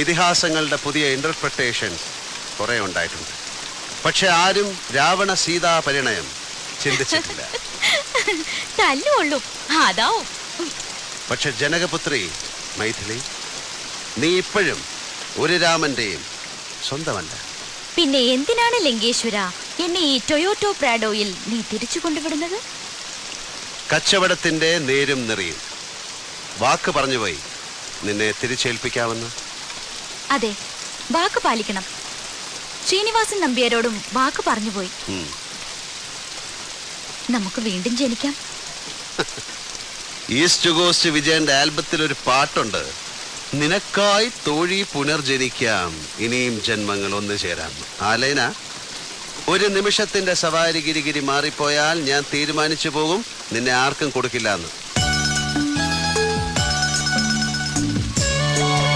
ഇതിഹാസങ്ങളുടെ പുതിയ ഇന്റർപ്രിട്ടേഷൻസ് കുറെ ഉണ്ടായിട്ടുണ്ട്. പക്ഷെ ആരും രാവണ സീതാ പരിണയം ചിന്തിച്ചിട്ടില്ല. പക്ഷെ ജനകപുത്രി മൈഥിലി, നീ ഇപ്പോഴും ഒരു രാമന്റെയും സ്വന്തമല്ല. പിന്നെ എന്തിനാണ് ലങ്കേശ്വര എന്നെ ഈ ടൊയോട്ടോ പ്രാഡോയിൽ നീ തിരിച്ചു കൊണ്ടുവിടുന്നത്? കച്ചവടത്തിന്റെ നേരും നെറിയും. വാക്ക് പറഞ്ഞുപോയി നിന്നെ തിരിച്ചേൽപ്പിക്കാമെന്ന്. അതെ, വാക്ക് പാലിക്കണം. ശ്രീനിവാസൻ നമ്പ്യാരോടും വാക്ക് പറഞ്ഞുപോയി. നമുക്ക് വീണ്ടും ജനിക്കാം. ഈസ്റ്റ് കോസ്റ്റ് വിജയന്റെ ആൽബത്തിൽ ഒരു പാട്ടുണ്ട്, നിനക്കായി തോഴി പുനർജനിക്കാം, ഇനിയും ജന്മങ്ങൾ ഒന്നു ചേരാം. ആലൈന, ഒരു നിമിഷത്തിന്റെ സവാരി ഗിരിഗിരി മാറിപ്പോയാൽ ഞാൻ തീരുമാനിച്ചു പോകും നിന്നെ ആർക്കും കൊടുക്കില്ല എന്ന്.